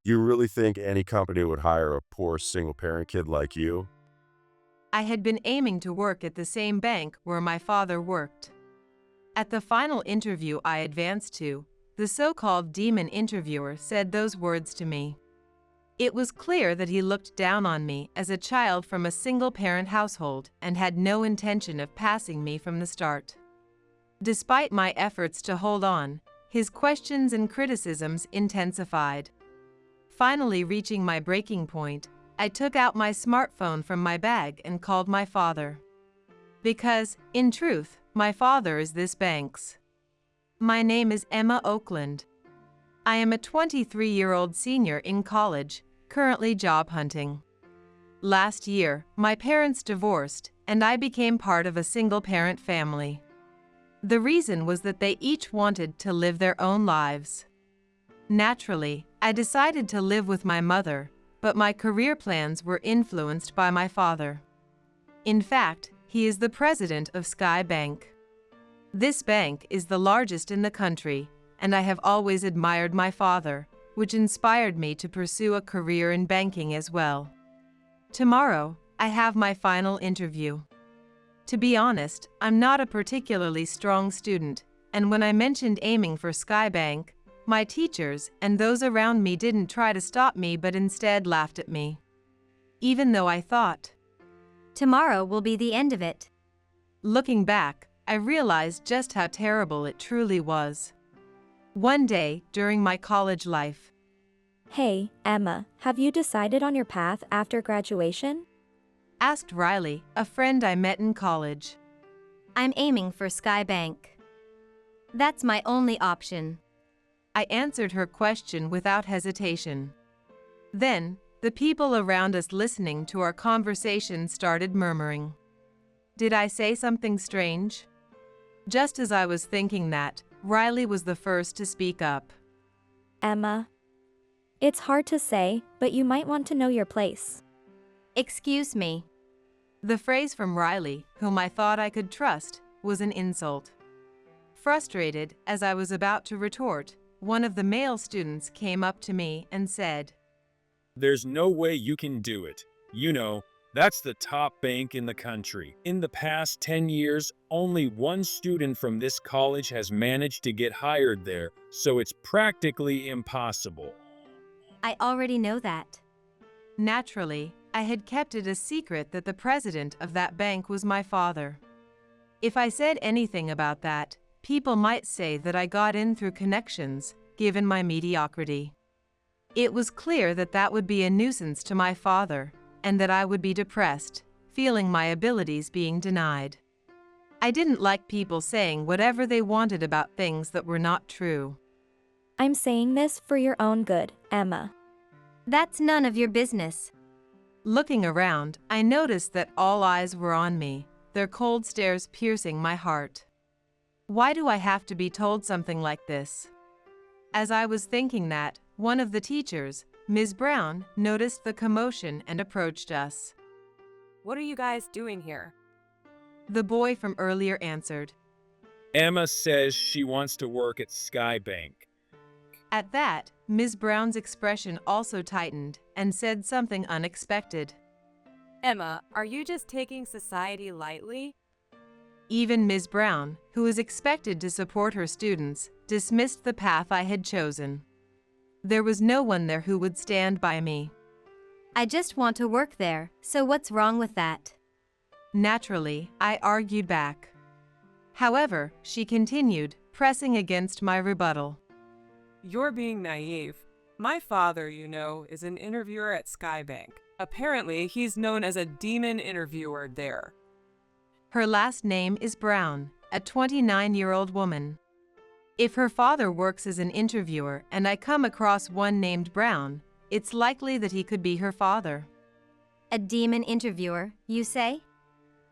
You really think any company would hire a poor single-parent kid like you? I had been aiming to work at the same bank where my father worked. At the final interview I advanced to, the so-called demon interviewer said those words to me. It was clear that he looked down on me as a child from a single-parent household and had no intention of passing me from the start. Despite my efforts to hold on, his questions and criticisms intensified. Finally reaching my breaking point, I took out my smartphone from my bag and called my father. Because, in truth, my father is this bank's. My name is Emma Oakland. I am a 23-year-old senior in college, currently job hunting. Last year, my parents divorced, and I became part of a single-parent family. The reason was that they each wanted to live their own lives. Naturally, I decided to live with my mother, but my career plans were influenced by my father. In fact, he is the president of Sky Bank. This bank is the largest in the country, and I have always admired my father, which inspired me to pursue a career in banking as well. Tomorrow, I have my final interview. To be honest, I'm not a particularly strong student, and when I mentioned aiming for Sky Bank, my teachers and those around me didn't try to stop me but instead laughed at me. Even though I thought, tomorrow will be the end of it. Looking back, I realized just how terrible it truly was. One day, during my college life, Hey, Emma, have you decided on your path after graduation? asked Riley, a friend I met in college. I'm aiming for Sky Bank. That's my only option. I answered her question without hesitation. Then, the people around us listening to our conversation started murmuring. Did I say something strange? Just as I was thinking that, Riley was the first to speak up. Emma, it's hard to say, but you might want to know your place. Excuse me. The phrase from Riley, whom I thought I could trust, was an insult. Frustrated, as I was about to retort, one of the male students came up to me and said, There's no way you can do it. You know, that's the top bank in the country. In the past 10 years, only one student from this college has managed to get hired there, so it's practically impossible. I already know that. Naturally, I had kept it a secret that the president of that bank was my father. If I said anything about that, people might say that I got in through connections, given my mediocrity. It was clear that that would be a nuisance to my father, and that I would be depressed, feeling my abilities being denied. I didn't like people saying whatever they wanted about things that were not true. I'm saying this for your own good, Emma. That's none of your business. Looking around, I noticed that all eyes were on me, their cold stares piercing my heart. Why do I have to be told something like this? As I was thinking that, one of the teachers, Ms. Brown, noticed the commotion and approached us. What are you guys doing here? The boy from earlier answered. Emma says she wants to work at Sky Bank. At that, Ms. Brown's expression also tightened and said something unexpected. Emma, are you just taking society lightly? Even Ms. Brown, who was expected to support her students, dismissed the path I had chosen. There was no one there who would stand by me. I just want to work there, so what's wrong with that? Naturally, I argued back. However, she continued, pressing against my rebuttal. You're being naive. My father, you know, is an interviewer at Sky Bank. Apparently, he's known as a demon interviewer there. Her last name is Brown, a 29-year-old woman. If her father works as an interviewer and I come across one named Brown, it's likely that he could be her father. A demon interviewer, you say?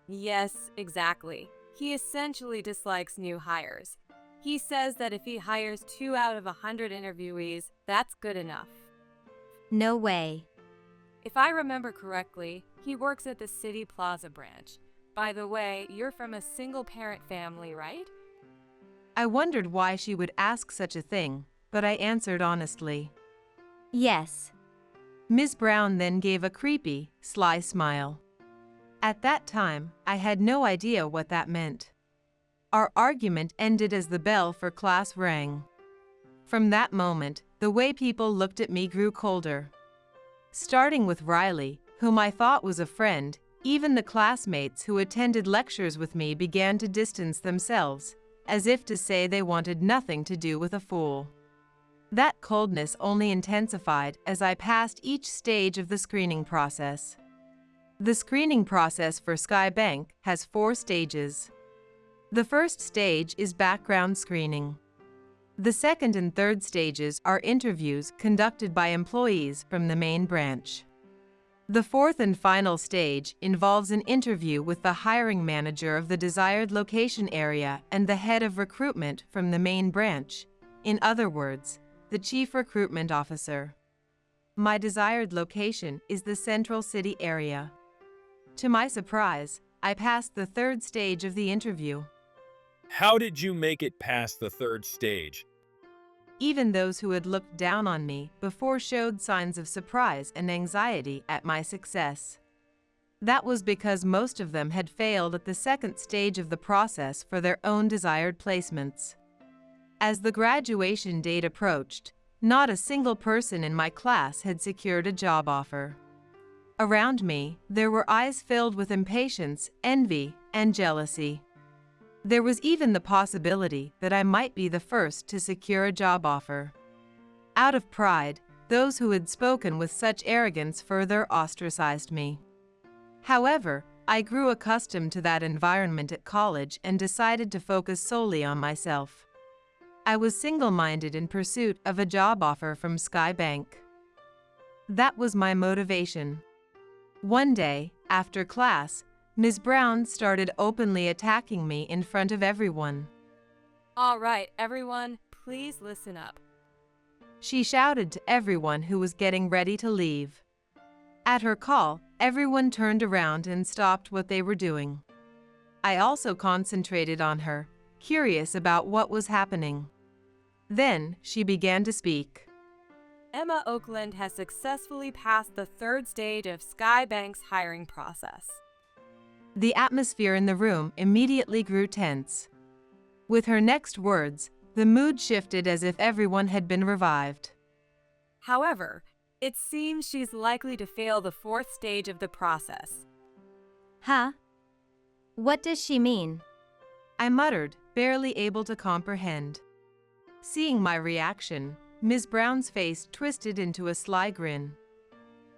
Yes, exactly. He essentially dislikes new hires. He says that if he hires 2 out of 100 interviewees, that's good enough. No way. If I remember correctly, he works at the City Plaza branch. By the way, you're from a single-parent family, right? I wondered why she would ask such a thing, but I answered honestly. Yes. Ms. Brown then gave a creepy, sly smile. At that time, I had no idea what that meant. Our argument ended as the bell for class rang. From that moment, the way people looked at me grew colder. Starting with Riley, whom I thought was a friend, even the classmates who attended lectures with me began to distance themselves, as if to say they wanted nothing to do with a fool. That coldness only intensified as I passed each stage of the screening process. The screening process for Sky Bank has 4 stages. The first stage is background screening. The second and third stages are interviews conducted by employees from the main branch. The fourth and final stage involves an interview with the hiring manager of the desired location area and the head of recruitment from the main branch, in other words, the Chief Recruitment Officer. My desired location is the Central City area. To my surprise, I passed the third stage of the interview. How did you make it past the third stage? Even those who had looked down on me before showed signs of surprise and anxiety at my success. That was because most of them had failed at the second stage of the process for their own desired placements. As the graduation date approached, not a single person in my class had secured a job offer. Around me, there were eyes filled with impatience, envy, and jealousy. There was even the possibility that I might be the first to secure a job offer. Out of pride, those who had spoken with such arrogance further ostracized me. However, I grew accustomed to that environment at college and decided to focus solely on myself. I was single-minded in pursuit of a job offer from Sky Bank. That was my motivation. One day, after class, Ms. Brown started openly attacking me in front of everyone. All right, everyone, please listen up. She shouted to everyone who was getting ready to leave. At her call, everyone turned around and stopped what they were doing. I also concentrated on her, curious about what was happening. Then, she began to speak. Emma Oakland has successfully passed the third stage of Sky Bank's hiring process. The atmosphere in the room immediately grew tense. With her next words, the mood shifted as if everyone had been revived. However, it seems she's likely to fail the fourth stage of the process. Huh? What does she mean? I muttered, barely able to comprehend. Seeing my reaction, Ms. Brown's face twisted into a sly grin.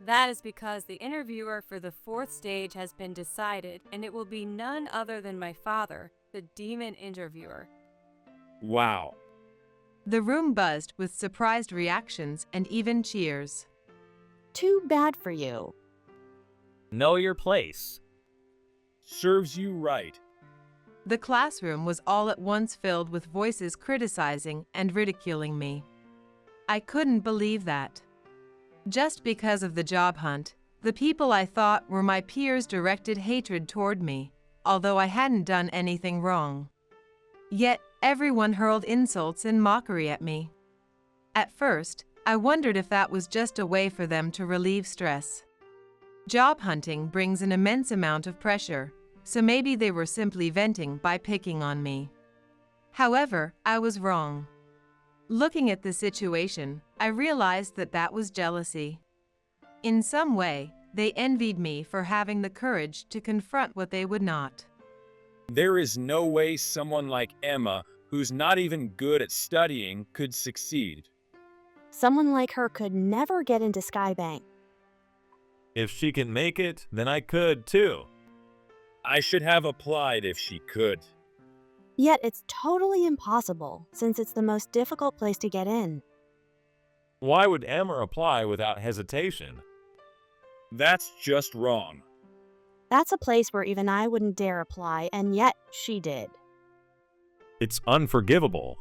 That is because the interviewer for the fourth stage has been decided, and it will be none other than my father, the demon interviewer. Wow. The room buzzed with surprised reactions and even cheers. Too bad for you. Know your place. Serves you right. The classroom was all at once filled with voices criticizing and ridiculing me. I couldn't believe that. Just because of the job hunt, the people I thought were my peers directed hatred toward me, although I hadn't done anything wrong. Yet, everyone hurled insults and mockery at me. At first, I wondered if that was just a way for them to relieve stress. Job hunting brings an immense amount of pressure, so maybe they were simply venting by picking on me. However, I was wrong. Looking at the situation, I realized that that was jealousy. In some way, they envied me for having the courage to confront what they would not. There is no way someone like Emma, who's not even good at studying, could succeed. Someone like her could never get into Sky Bank. If she can make it, then I could too. I should have applied if she could. Yet it's totally impossible, since it's the most difficult place to get in. Why would Emma apply without hesitation? That's just wrong. That's a place where even I wouldn't dare apply, and yet she did. It's unforgivable.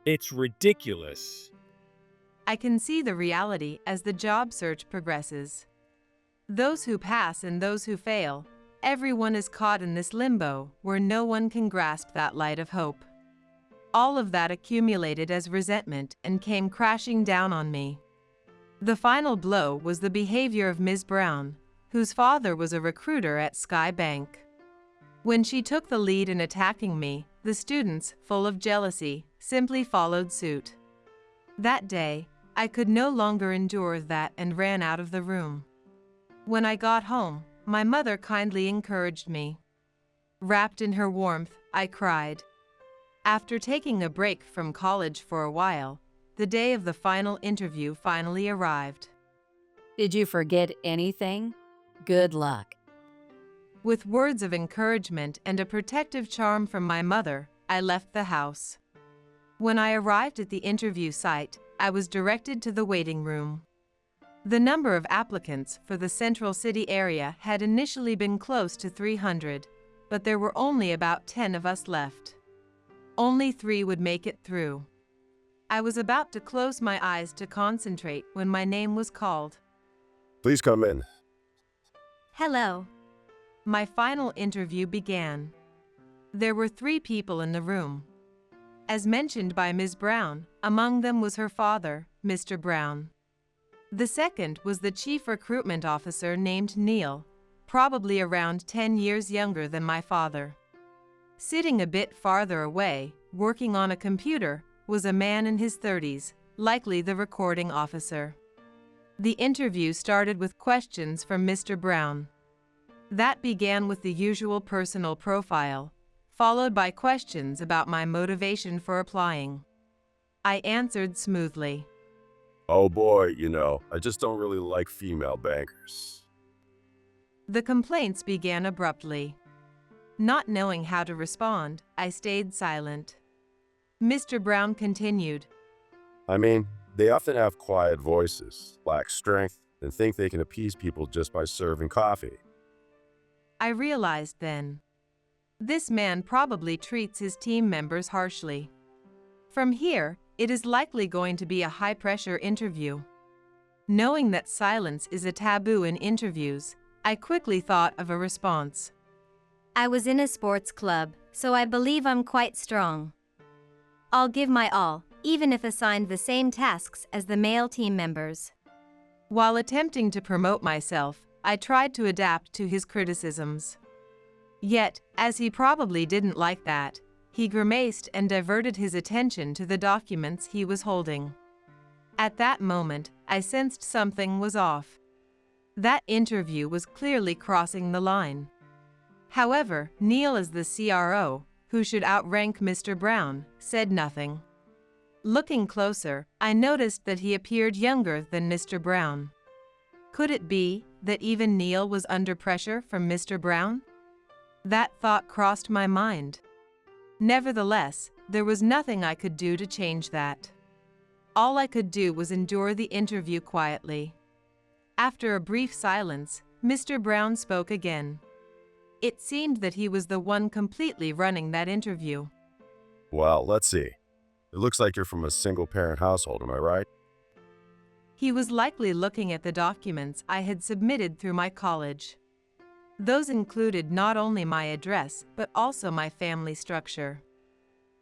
It's ridiculous. I can see the reality as the job search progresses. Those who pass and those who fail, everyone is caught in this limbo where no one can grasp that light of hope. All of that accumulated as resentment and came crashing down on me. The final blow was the behavior of Ms. Brown, whose father was a recruiter at Sky Bank. When she took the lead in attacking me, the students, full of jealousy, simply followed suit. That day, I could no longer endure that and ran out of the room. When I got home, my mother kindly encouraged me. Wrapped in her warmth, I cried. After taking a break from college for a while, the day of the final interview finally arrived. Did you forget anything? Good luck. With words of encouragement and a protective charm from my mother, I left the house. When I arrived at the interview site, I was directed to the waiting room. The number of applicants for the Central City area had initially been close to 300, but there were only about 10 of us left. Only 3 would make it through. I was about to close my eyes to concentrate when my name was called. Please come in. Hello. My final interview began. There were 3 people in the room. As mentioned by Ms. Brown, among them was her father, Mr. Brown. The second was the chief recruitment officer named Neil, probably around 10 years younger than my father. Sitting a bit farther away, working on a computer, was a man in his 30s, likely the recording officer. The interview started with questions from Mr. Brown. That began with the usual personal profile, followed by questions about my motivation for applying. I answered smoothly. Oh boy, I just don't really like female bankers. The complaints began abruptly. Not knowing how to respond, I stayed silent. Mr. Brown continued. They often have quiet voices, lack strength, and think they can appease people just by serving coffee. I realized then. This man probably treats his team members harshly. From here, it is likely going to be a high-pressure interview. Knowing that silence is a taboo in interviews, I quickly thought of a response. I was in a sports club, so I believe I'm quite strong. I'll give my all, even if assigned the same tasks as the male team members. While attempting to promote myself, I tried to adapt to his criticisms. Yet, as he probably didn't like that, he grimaced and diverted his attention to the documents he was holding. At that moment, I sensed something was off. That interview was clearly crossing the line. However, Neil, as the CRO, who should outrank Mr. Brown, said nothing. Looking closer, I noticed that he appeared younger than Mr. Brown. Could it be that even Neil was under pressure from Mr. Brown? That thought crossed my mind. Nevertheless, there was nothing I could do to change that. All I could do was endure the interview quietly. After a brief silence, Mr. Brown spoke again. It seemed that he was the one completely running that interview. Well, let's see. It looks like you're from a single-parent household, am I right? He was likely looking at the documents I had submitted through my college. Those included not only my address, but also my family structure.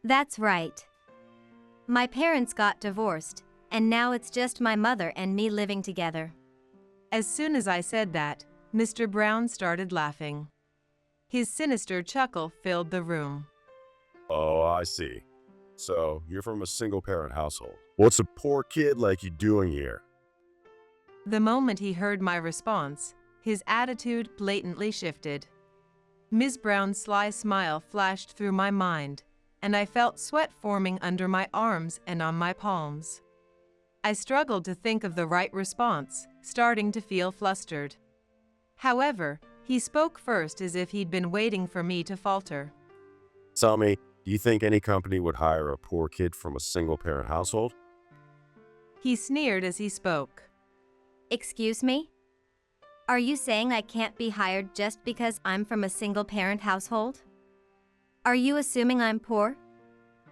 That's right. My parents got divorced, and now it's just my mother and me living together. As soon as I said that, Mr. Brown started laughing. His sinister chuckle filled the room. Oh, I see. So, you're from a single-parent household. What's a poor kid like you doing here? The moment he heard my response, his attitude blatantly shifted. Ms. Brown's sly smile flashed through my mind, and I felt sweat forming under my arms and on my palms. I struggled to think of the right response, starting to feel flustered. However, he spoke first as if he'd been waiting for me to falter. Tell me, do you think any company would hire a poor kid from a single-parent household? He sneered as he spoke. Excuse me? Are you saying I can't be hired just because I'm from a single-parent household? Are you assuming I'm poor?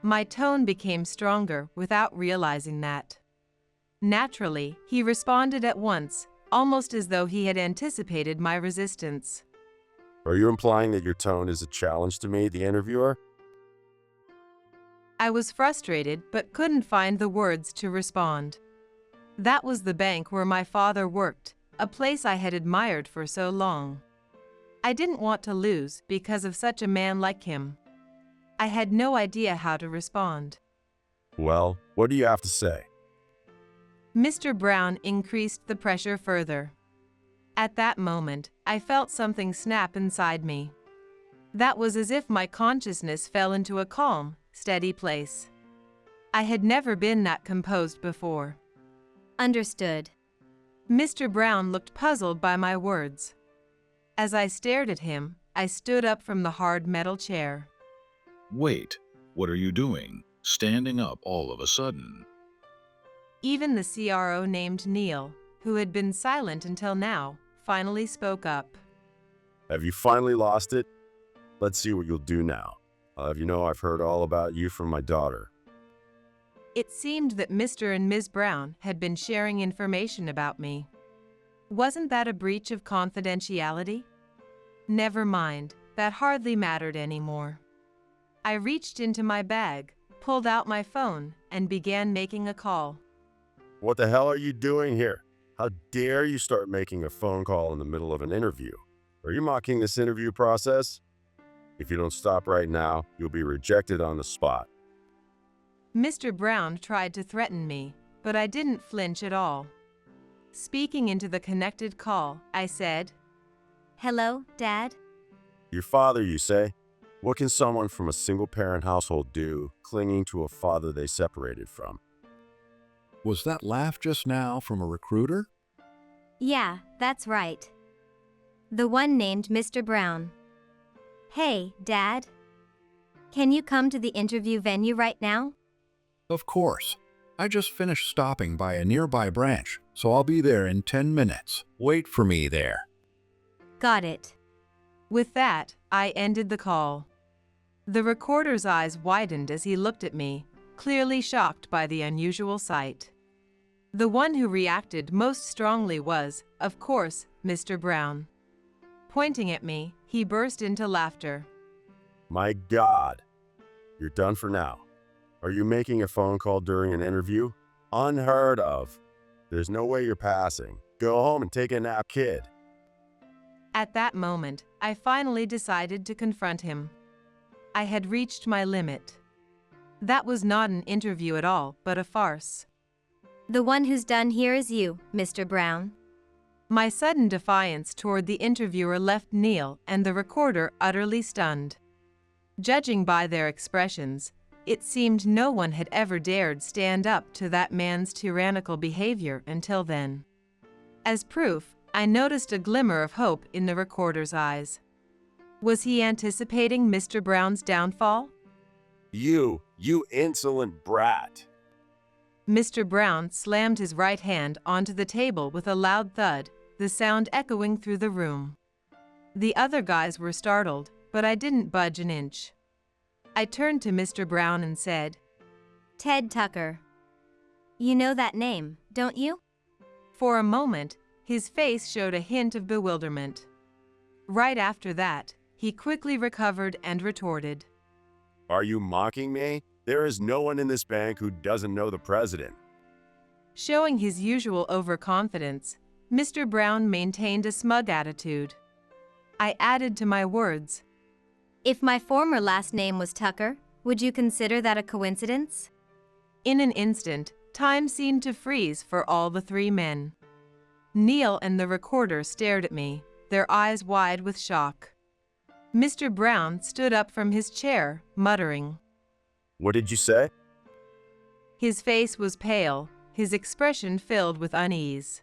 My tone became stronger without realizing that. Naturally, he responded at once, almost as though he had anticipated my resistance. Are you implying that your tone is a challenge to me, the interviewer? I was frustrated but couldn't find the words to respond. That was the bank where my father worked, a place I had admired for so long. I didn't want to lose because of such a man like him. I had no idea how to respond. Well, what do you have to say? Mr. Brown increased the pressure further. At that moment, I felt something snap inside me. That was as if my consciousness fell into a calm, steady place. I had never been that composed before. Understood. Mr. Brown looked puzzled by my words. As I stared at him, I stood up from the hard metal chair. Wait, what are you doing? Standing up all of a sudden. Even the CRO named Neil, who had been silent until now, finally spoke up. Have you finally lost it? Let's see what you'll do now. I'll have you know I've heard all about you from my daughter. It seemed that Mr. and Ms. Brown had been sharing information about me. Wasn't that a breach of confidentiality? Never mind, that hardly mattered anymore. I reached into my bag, pulled out my phone, and began making a call. What the hell are you doing here? How dare you start making a phone call in the middle of an interview? Are you mocking this interview process? If you don't stop right now, you'll be rejected on the spot. Mr. Brown tried to threaten me, but I didn't flinch at all. Speaking into the connected call, I said, Hello, Dad? Your father, you say? What can someone from a single-parent household do, clinging to a father they separated from? Was that laugh just now from a recruiter? Yeah, that's right. The one named Mr. Brown. Hey, Dad? Can you come to the interview venue right now? Of course. I just finished stopping by a nearby branch, so I'll be there in 10 minutes. Wait for me there. Got it. With that, I ended the call. The recorder's eyes widened as he looked at me, clearly shocked by the unusual sight. The one who reacted most strongly was, of course, Mr. Brown. Pointing at me, he burst into laughter. My God! You're done for now. Are you making a phone call during an interview? Unheard of. There's no way you're passing. Go home and take a nap, kid. At that moment, I finally decided to confront him. I had reached my limit. That was not an interview at all, but a farce. The one who's done here is you, Mr. Brown. My sudden defiance toward the interviewer left Neil and the recorder utterly stunned. Judging by their expressions, it seemed no one had ever dared stand up to that man's tyrannical behavior until then. As proof, I noticed a glimmer of hope in the recorder's eyes. Was he anticipating Mr. Brown's downfall? You insolent brat! Mr. Brown slammed his right hand onto the table with a loud thud, the sound echoing through the room. The other guys were startled, but I didn't budge an inch. I turned to Mr. Brown and said, Ted Tucker. You know that name, don't you? For a moment, his face showed a hint of bewilderment. Right after that, he quickly recovered and retorted, Are you mocking me? There is no one in this bank who doesn't know the president. Showing his usual overconfidence, Mr. Brown maintained a smug attitude. I added to my words, If my former last name was Tucker, would you consider that a coincidence? In an instant, time seemed to freeze for all the three men. Neil and the recorder stared at me, their eyes wide with shock. Mr. Brown stood up from his chair, muttering. What did you say? His face was pale, his expression filled with unease.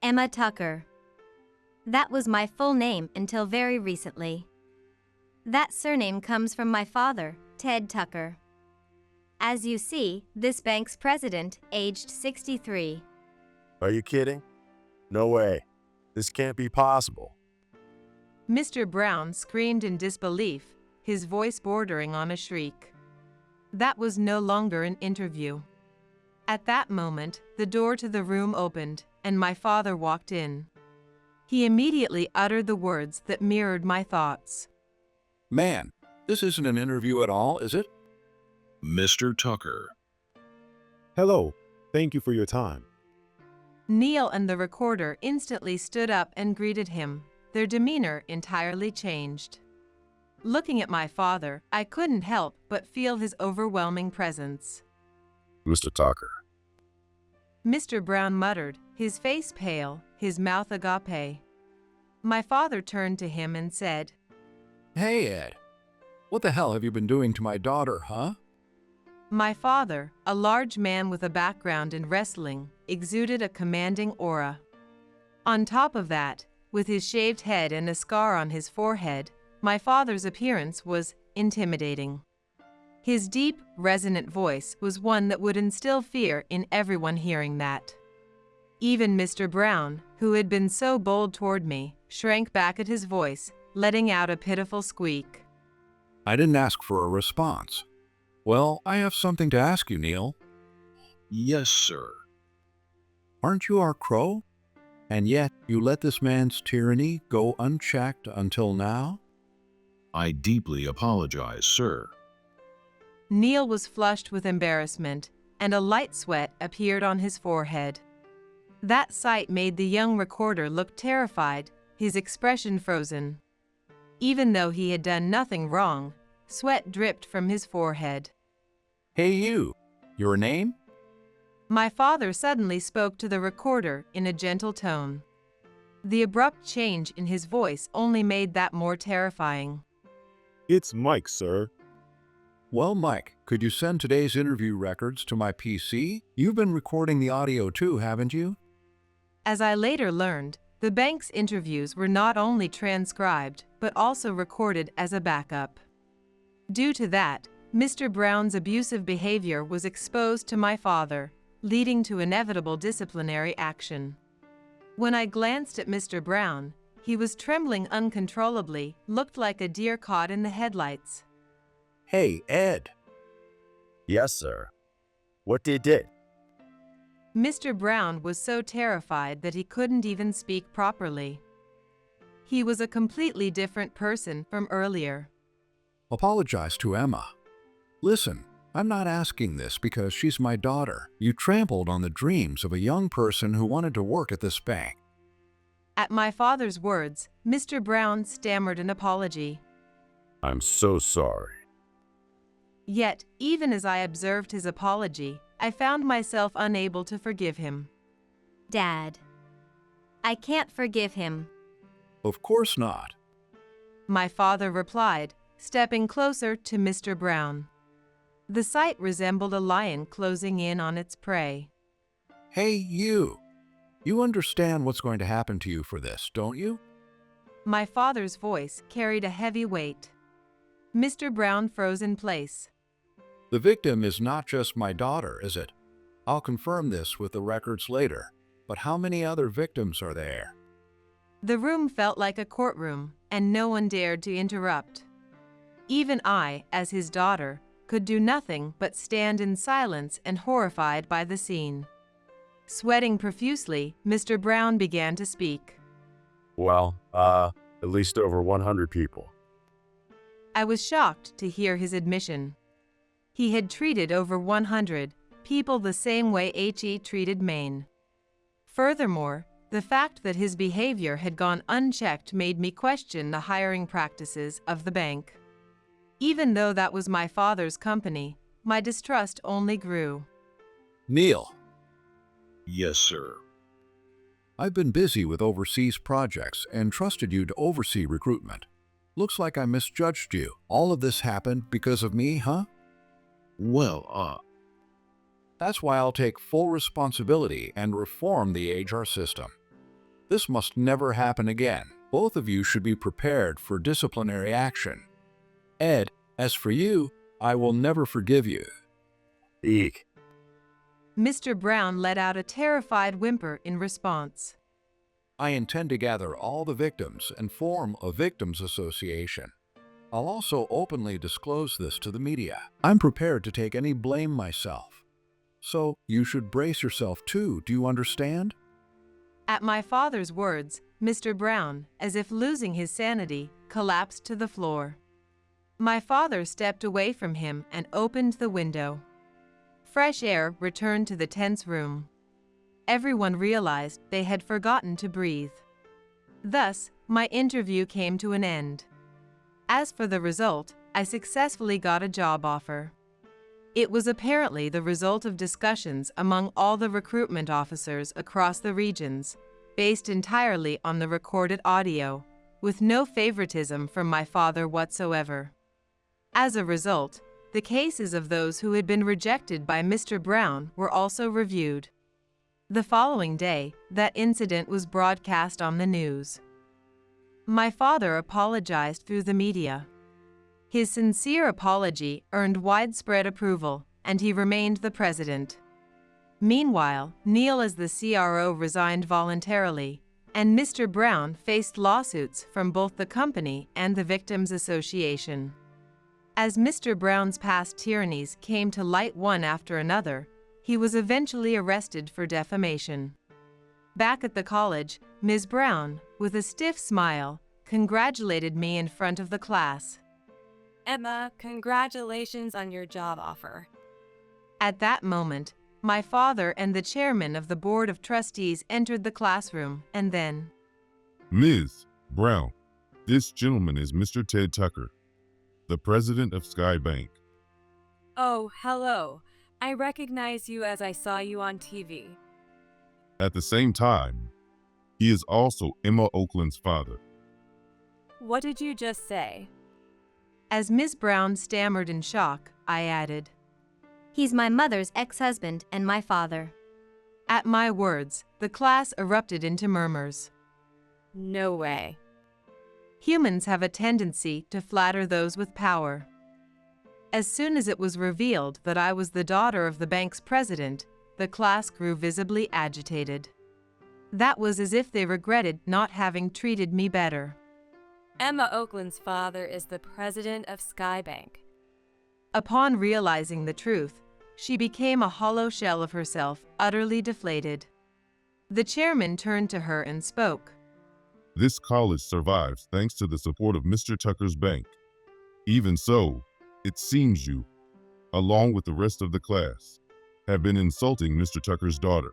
Emma Tucker. That was my full name until very recently. That surname comes from my father, Ted Tucker. As you see, this bank's president, aged 63. Are you kidding? No way. This can't be possible. Mr. Brown screamed in disbelief, his voice bordering on a shriek. That was no longer an interview. At that moment, the door to the room opened, and my father walked in. He immediately uttered the words that mirrored my thoughts. Man, this isn't an interview at all, is it? Mr. Tucker. Hello. Thank you for your time. Neil and the recorder instantly stood up and greeted him, their demeanor entirely changed. Looking at my father, I couldn't help but feel his overwhelming presence. Mr. Tucker. Mr. Brown muttered, his face pale, his mouth agape. My father turned to him and said, Hey, Ed. What the hell have you been doing to my daughter, huh? My father, a large man with a background in wrestling, exuded a commanding aura. On top of that, with his shaved head and a scar on his forehead, my father's appearance was intimidating. His deep, resonant voice was one that would instill fear in everyone hearing that. Even Mr. Brown, who had been so bold toward me, shrank back at his voice, letting out a pitiful squeak. I didn't ask for a response. Well, I have something to ask you, Neil. Yes, sir. Aren't you our crow? And yet you let this man's tyranny go unchecked until now? I deeply apologize, sir. Neil was flushed with embarrassment, and a light sweat appeared on his forehead. That sight made the young recorder look terrified, his expression frozen. Even though he had done nothing wrong, sweat dripped from his forehead. Hey you, your name? My father suddenly spoke to the recorder in a gentle tone. The abrupt change in his voice only made that more terrifying. It's Mike, sir. Well, Mike, could you send today's interview records to my PC? You've been recording the audio too, haven't you? As I later learned, the bank's interviews were not only transcribed, but also recorded as a backup. Due to that, Mr. Brown's abusive behavior was exposed to my father, leading to inevitable disciplinary action. When I glanced at Mr. Brown, he was trembling uncontrollably, looked like a deer caught in the headlights. Hey, Ed. Yes, sir. What they did? Mr. Brown was so terrified that he couldn't even speak properly. He was a completely different person from earlier. Apologize to Emma. Listen, I'm not asking this because she's my daughter. You trampled on the dreams of a young person who wanted to work at this bank. At my father's words, Mr. Brown stammered an apology. I'm so sorry. Yet, even as I observed his apology, I found myself unable to forgive him. Dad. I can't forgive him. Of course not. My father replied, stepping closer to Mr. Brown. The sight resembled a lion closing in on its prey. Hey, you. You understand what's going to happen to you for this, don't you? My father's voice carried a heavy weight. Mr. Brown froze in place. The victim is not just my daughter, is it? I'll confirm this with the records later, but how many other victims are there? The room felt like a courtroom, and no one dared to interrupt. Even I, as his daughter, could do nothing but stand in silence and horrified by the scene. Sweating profusely, Mr. Brown began to speak. Well, at least over 100 people. I was shocked to hear his admission. He had treated over 100 people the same way he treated Maine. Furthermore, the fact that his behavior had gone unchecked made me question the hiring practices of the bank. Even though that was my father's company, my distrust only grew. Neil. Yes, sir. I've been busy with overseas projects and trusted you to oversee recruitment. Looks like I misjudged you. All of this happened because of me, huh? Well, That's why I'll take full responsibility and reform the HR system. This must never happen again. Both of you should be prepared for disciplinary action. Ed, as for you, I will never forgive you. Eek. Mr. Brown let out a terrified whimper in response. I intend to gather all the victims and form a victims association. I'll also openly disclose this to the media. I'm prepared to take any blame myself. So you should brace yourself too, do you understand? At my father's words, Mr. Brown, as if losing his sanity, collapsed to the floor. My father stepped away from him and opened the window. Fresh air returned to the tense room. everyone realized they had forgotten to breathe. Thus, my interview came to an end. As for the result, I successfully got a job offer. It was apparently the result of discussions among all the recruitment officers across the regions, based entirely on the recorded audio, with no favoritism from my father whatsoever. As a result, the cases of those who had been rejected by Mr. Brown were also reviewed. The following day, that incident was broadcast on the news. My father apologized through the media. His sincere apology earned widespread approval, and he remained the president. Meanwhile, Neil as the CRO resigned voluntarily, and Mr. Brown faced lawsuits from both the company and the Victims Association. As Mr. Brown's past tyrannies came to light one after another, he was eventually arrested for defamation. Back at the college, Ms. Brown, with a stiff smile, congratulated me in front of the class. Emma, congratulations on your job offer. At that moment, my father and the chairman of the board of trustees entered the classroom, and then, Ms. Brown, this gentleman is Mr. Ted Tucker, the president of Sky Bank. Oh, hello. I recognize you as I saw you on TV. At the same time, he is also Emma Oakland's father. What did you just say? As Ms. Brown stammered in shock, I added, He's my mother's ex-husband and my father. At my words, the class erupted into murmurs. No way. Humans have a tendency to flatter those with power. As soon as it was revealed that I was the daughter of the bank's president, the class grew visibly agitated. That was as if they regretted not having treated me better. Emma Oakland's father is the president of Sky Bank. Upon realizing the truth, she became a hollow shell of herself, utterly deflated. The chairman turned to her and spoke. This college survives thanks to the support of Mr. Tucker's bank. Even so, it seems you, along with the rest of the class, have been insulting Mr. Tucker's daughter.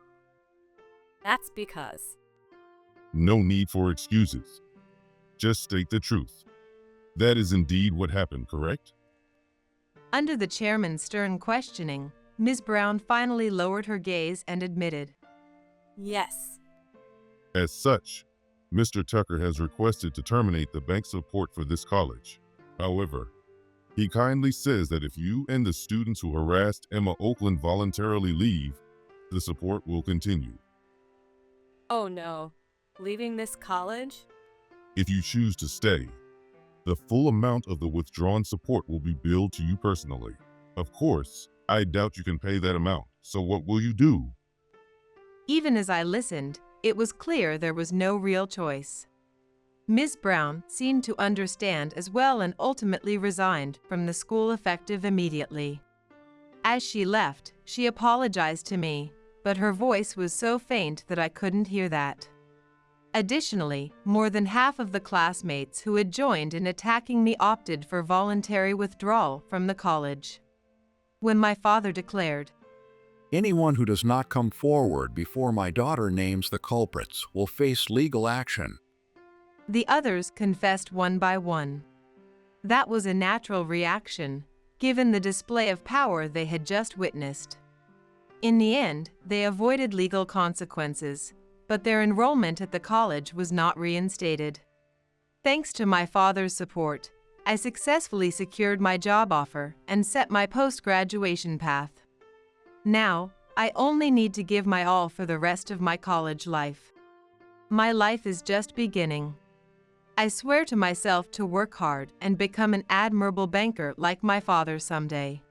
That's because. No need for excuses. Just state the truth. That is indeed what happened, correct? Under the chairman's stern questioning, Ms. Brown finally lowered her gaze and admitted, Yes. As such, Mr. Tucker has requested to terminate the bank's support for this college. However, he kindly says that if you and the students who harassed Emma Oakland voluntarily leave, the support will continue. Oh no. Leaving this college? If you choose to stay, the full amount of the withdrawn support will be billed to you personally. Of course, I doubt you can pay that amount, so what will you do? Even as I listened, it was clear there was no real choice. Ms. Brown seemed to understand as well and ultimately resigned from the school effective immediately. As she left, she apologized to me, but her voice was so faint that I couldn't hear that. Additionally, more than half of the classmates who had joined in attacking me opted for voluntary withdrawal from the college. When my father declared, Anyone who does not come forward before my daughter names the culprits will face legal action. the others confessed one by one. That was a natural reaction, given the display of power they had just witnessed. In the end, they avoided legal consequences, but their enrollment at the college was not reinstated. Thanks to my father's support, I successfully secured my job offer and set my post-graduation path. Now, I only need to give my all for the rest of my college life. My life is just beginning. I swear to myself to work hard and become an admirable banker like my father someday.